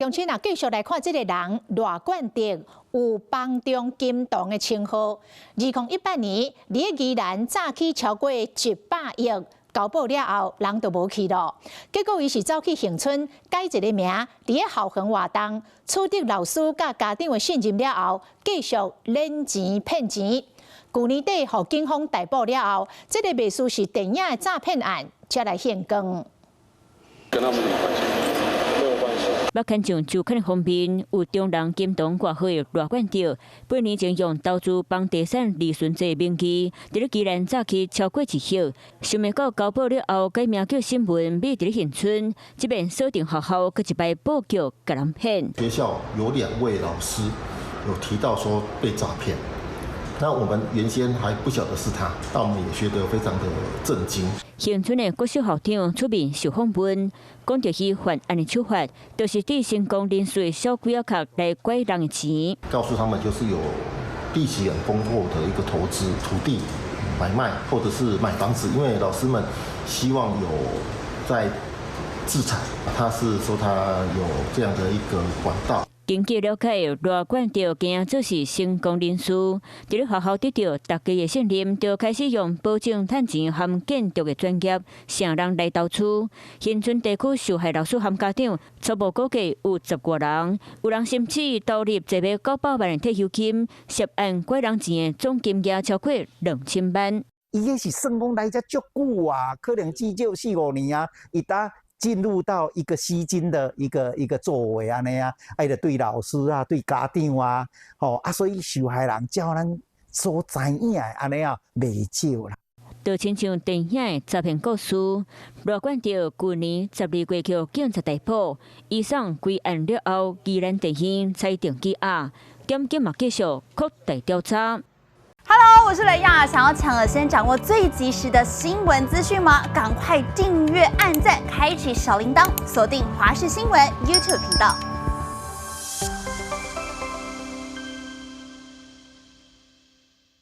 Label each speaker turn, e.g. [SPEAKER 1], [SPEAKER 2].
[SPEAKER 1] 乡亲啊，继续来看这个人罗冠德有帮中金童的称号。2018年，你的宜兰早起超过100亿，交保了后，人就无去了。结果伊是走去恒春改一个名，伫咧校园活动，取得老师甲家长的信任了后，继续敛钱骗钱。去年底，互警方逮捕了后，这个未属是电影的诈骗案，才来现更。
[SPEAKER 2] 跟他们有关系？没有关系。
[SPEAKER 3] 目前上就看方面有中人金童挂号的罗冠德，半年前用投资房地产利润这名义，伫咧宜兰早期超过1亿，想袂到交保了后，改名叫新闻，美伫咧恒春，这边锁定学校，佮一摆报局甲人骗。
[SPEAKER 4] 学校有2位老师有提到说被诈骗。那我们原先还不晓得是他，但我们也觉得非常的震惊。
[SPEAKER 3] 恒春的国小校长出面受访问，讲到伊犯案的手法，就是对成功人士小几啊卡来拐人的钱。
[SPEAKER 4] 告诉他们就是有利息很丰厚的一个投资、土地买卖或者是买房子，因为老师们希望有在自产，他是说他有这样的一个管道。
[SPEAKER 3] 经过了解，罗冠德今做是成功人士，伫咧学校得到大家的信任，就开始用保证趁钱和建筑的专业，向人来投资。恒春地区受害老师和家长初步估计有10多人，有人甚至投入1.9万的退休金，涉案拐人钱的总金额超过2000万。
[SPEAKER 5] 伊个是算讲来遮足久啊，可能至少4、5年啊，伊搭进入到一个吸金的一个作为安尼啊，就对老师啊、对家长啊，所以受害人照咱所知影的安尼啊，袂少啦。
[SPEAKER 3] 就亲像电影的诈骗故事，罗冠德去年12月被警察逮捕，以上归案了后，宜兰地院裁定羁押，检警嘛继续扩大调查。
[SPEAKER 6] Hello， 我是雷亚，想要抢先掌握最及时的新闻资讯吗？赶快订阅、按赞、开启小铃铛，锁定华视新闻 YouTube 频道。